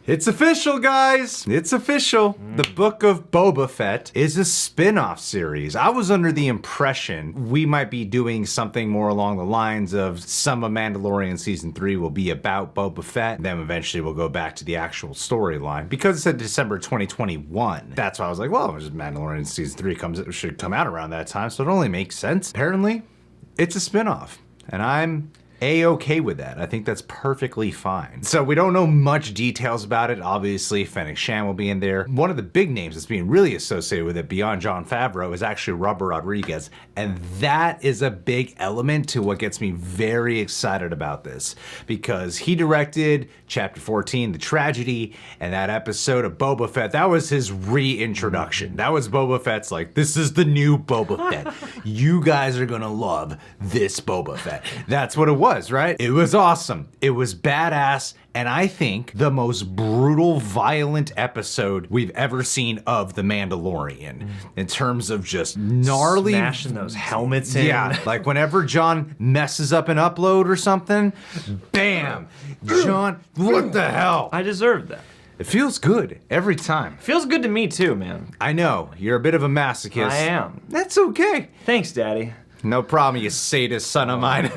It's official, guys. It's official. The Book of Boba Fett is a spin-off series. I was under the impression we might be doing something more along the lines of some of Mandalorian Season 3 will be about Boba Fett, then eventually we'll go back to the actual storyline. Because it said December 2021, that's why I was like, well, just Mandalorian Season 3 should come out around that time, so it only makes sense. Apparently, it's a spin-off, and I'm A-okay with that. I think that's perfectly fine. So we don't know much details about it. Obviously, Fennec Shand will be in there. One of the big names that's being really associated with it beyond Jon Favreau is actually Robert Rodriguez. And that is a big element to what gets me very excited about this. Because he directed Chapter 14, The Tragedy, and that episode of Boba Fett, that was his reintroduction. That was Boba Fett's like, this is the new Boba Fett. You guys are gonna love this Boba Fett. That's what it was, right? It was awesome. It was badass, and I think the most brutal, violent episode we've ever seen of The Mandalorian in terms of just gnarly smashing those helmets in. Yeah, like whenever Jon messes up an upload or something, bam, Jon, what the hell? I deserved that. It feels good every time. Feels good to me too, man. I know, you're a bit of a masochist. I am. That's okay. Thanks, Daddy. No problem, you sadist son of mine.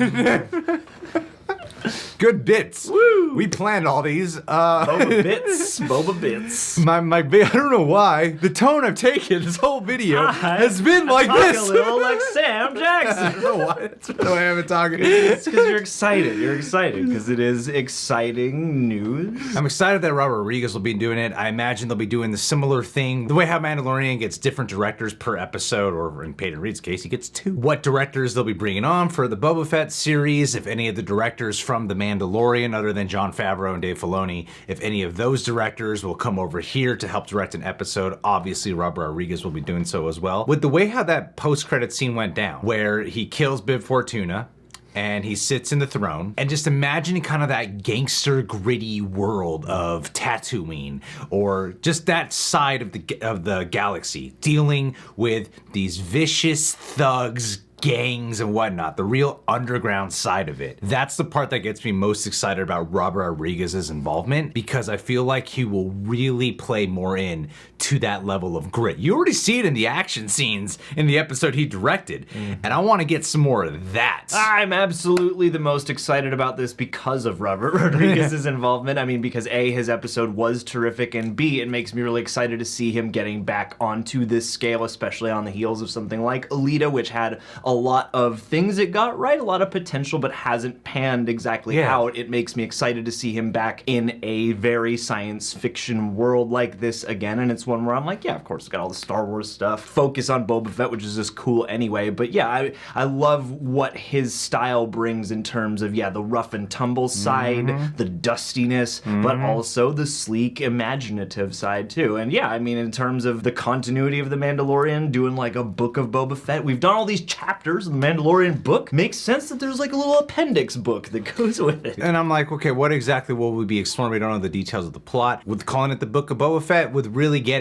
Good bits. Woo! We planned all these. Boba bits. Boba bits. I don't know why. The tone I've taken this whole video has been like this. A little like Sam Jackson. I don't know why. That's the way I've been talking. It's because you're excited. You're excited because it is exciting news. I'm excited that Robert Rodriguez will be doing it. I imagine they'll be doing the similar thing. The way how Mandalorian gets different directors per episode, or in Peyton Reed's case, he gets 2. What directors they'll be bringing on for the Boba Fett series, if any of the directors from The Mandalorian, other than Jon Favreau and Dave Filoni, if any of those directors will come over here to help direct an episode. Obviously, Robert Rodriguez will be doing so as well. With the way how that post-credit scene went down, where he kills Bib Fortuna, and he sits in the throne, and just imagining kind of that gangster gritty world of Tatooine, or just that side of the galaxy, dealing with these vicious thugs, gangs and whatnot, the real underground side of it. That's the part that gets me most excited about Robert Rodriguez's involvement, because I feel like he will really play more in to that level of grit. You already see it in the action scenes in the episode he directed, and I want to get some more of that. I'm absolutely the most excited about this because of Robert Rodriguez's involvement. I mean, because A, his episode was terrific, and B, it makes me really excited to see him getting back onto this scale, especially on the heels of something like Alita, which had a lot of things it got right, a lot of potential, but hasn't panned exactly out. It makes me excited to see him back in a very science fiction world like this again, and it's one where I'm like, yeah, of course, it's got all the Star Wars stuff. Focus on Boba Fett, which is just cool anyway, but yeah, I love what his style brings in terms of, yeah, the rough and tumble side, the dustiness, but also the sleek, imaginative side too. And yeah, I mean, in terms of the continuity of The Mandalorian, doing like a book of Boba Fett, we've done all these chapters of the Mandalorian book. Makes sense that there's like a little appendix book that goes with it. And I'm like, okay, what exactly will we be exploring? We don't know the details of the plot. With calling it the Book of Boba Fett, with really getting,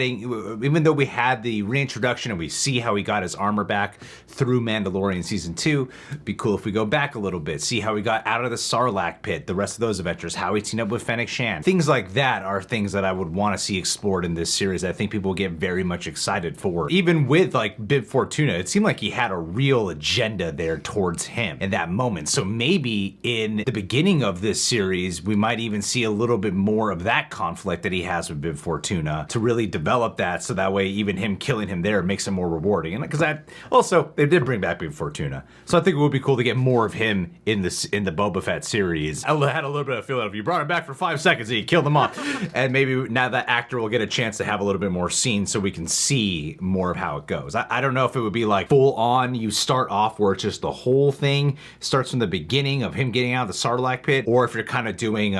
even though we had the reintroduction and we see how he got his armor back through Mandalorian Season 2, it'd be cool if we go back a little bit, see how he got out of the Sarlacc pit, the rest of those adventures, how he teamed up with Fennec Shand. Things like that are things that I would want to see explored in this series. I think people will get very much excited for. Even with like Bib Fortuna, it seemed like he had a real agenda there towards him in that moment. So maybe in the beginning of this series, we might even see a little bit more of that conflict that he has with Bib Fortuna to really develop that, so that way even him killing him there makes it more rewarding. And because that also, they did bring back Bib Fortuna, so I think it would be cool to get more of him in the Boba Fett series. I had a little bit of feeling if you brought him back for 5 seconds and you killed him off, and maybe now that actor will get a chance to have a little bit more scenes so we can see more of how it goes. I don't know if it would be like full on, you start off where it's just the whole thing starts from the beginning of him getting out of the Sarlacc pit, or if you're kind of doing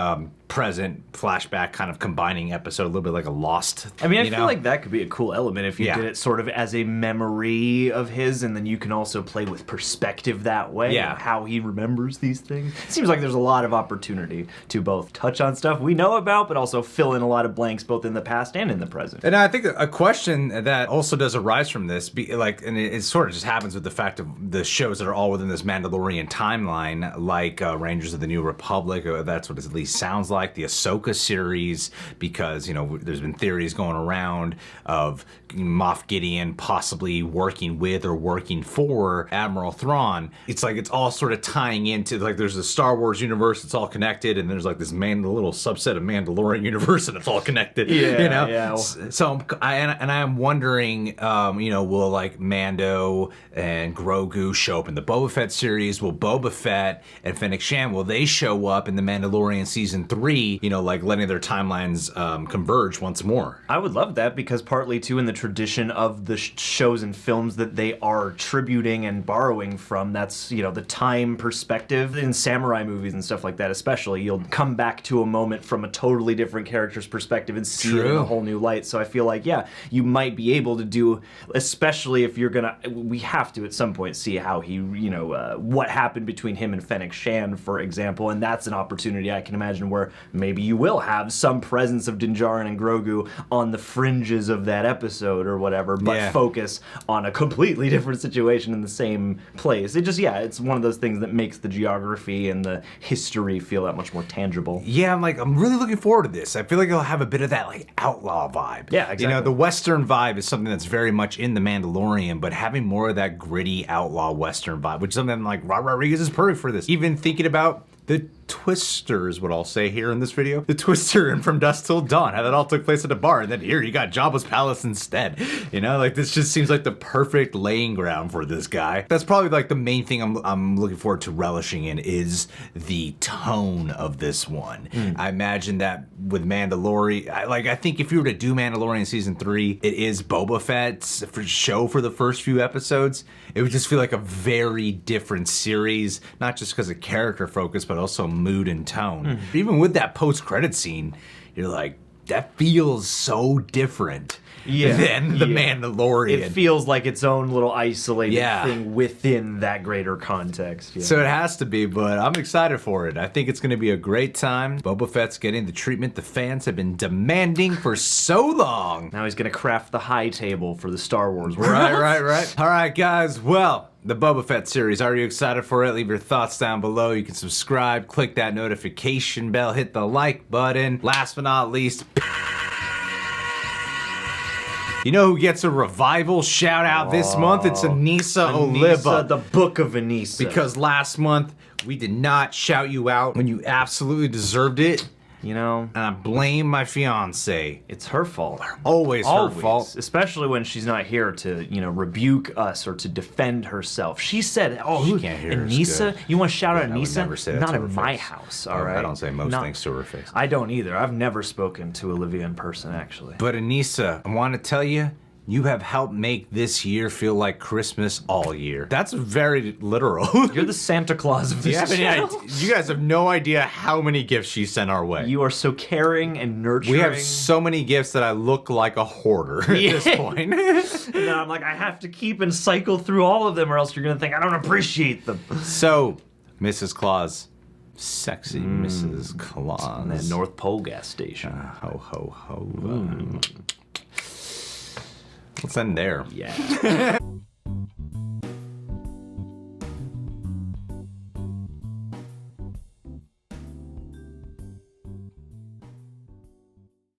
present flashback kind of combining episode, a little bit like a Lost. I mean, I feel like that could be a cool element if you did it sort of as a memory of his, and then you can also play with perspective that way, how he remembers these things. It seems like there's a lot of opportunity to both touch on stuff we know about, but also fill in a lot of blanks both in the past and in the present. And I think a question that also does arise from this, and it sort of just happens with the fact of the shows that are all within this Mandalorian timeline, like Rangers of the New Republic, or that's what it at least sounds like. like the Ahsoka series, because, you know, there's been theories going around of Moff Gideon possibly working with or working for Admiral Thrawn. It's like it's all sort of tying into, like, there's the Star Wars universe, it's all connected, and there's like this little subset of Mandalorian universe, and it's all connected. Yeah, you know. yeah. So I am wondering, you know, will like Mando and Grogu show up in the Boba Fett series? Will Boba Fett and Fennec Shand, will they show up in the Mandalorian season 3? You know, like letting their timelines converge once more. I would love that, because partly too in the tradition of the shows and films that they are tributing and borrowing from, that's, you know, the time perspective in samurai movies and stuff like that especially. You'll come back to a moment from a totally different character's perspective and see it in a whole new light. So I feel like, yeah, you might be able to do, especially if you're gonna, we have to at some point see how he, you know, what happened between him and Fennec Shand, for example, and that's an opportunity I can imagine where maybe you will have some presence of Din Djarin and Grogu on the fringes of that episode or whatever, but focus on a completely different situation in the same place. It just, yeah, it's one of those things that makes the geography and the history feel that much more tangible. Yeah, I'm really looking forward to this. I feel like it'll have a bit of that like outlaw vibe. Yeah, exactly. You know, the Western vibe is something that's very much in the Mandalorian, but having more of that gritty outlaw Western vibe, which is something like Rodriguez is perfect for this. Even thinking about the Twister is what I'll say here in this video. The Twister and From Dusk Till Dawn, how that all took place at a bar, and then here you got Jabba's palace instead. You know, like this just seems like the perfect laying ground for this guy. That's probably like the main thing I'm looking forward to relishing in is the tone of this one. I imagine that with Mandalorian, I think if you were to do Mandalorian season 3, it is Boba Fett's show for the first few episodes. It would just feel like a very different series, not just because of character focus, but also mood and tone. Even with that post-credit scene, you're like, that feels so different than the Mandalorian. It feels like its own little isolated thing within that greater context. Yeah. So it has to be, but I'm excited for it. I think it's going to be a great time. Boba Fett's getting the treatment the fans have been demanding for so long. Now he's going to craft the high table for the Star Wars world. Right. All right, guys. Well, the Boba Fett series. Are you excited for it? Leave your thoughts down below. You can subscribe, click that notification bell, hit the like button. Last but not least, you know who gets a revival shout out this month? It's Anissa Oliva. The Book of Anissa. Because last month we did not shout you out when you absolutely deserved it. You know, and I blame my fiance. It's her fault. Always her fault. Especially when she's not here to, you know, rebuke us or to defend herself. She said, "Oh, she can't hear Anissa? You want to shout out I would Anissa? never say that not to her in my face. house, all right? I don't say most things to her face. I don't either. I've never spoken to Olivia in person, actually. But Anissa, I want to tell you, you have helped make this year feel like Christmas all year. That's very literal. You're the Santa Claus of this channel. You guys have no idea how many gifts she sent our way. You are so caring and nurturing. We have so many gifts that I look like a hoarder at this point. And now I'm like, I have to keep and cycle through all of them, or else you're gonna think I don't appreciate them. So, Mrs. Claus. Sexy Mrs. Claus. That North Pole gas station. Ho, ho, ho. Let's end there. Yeah.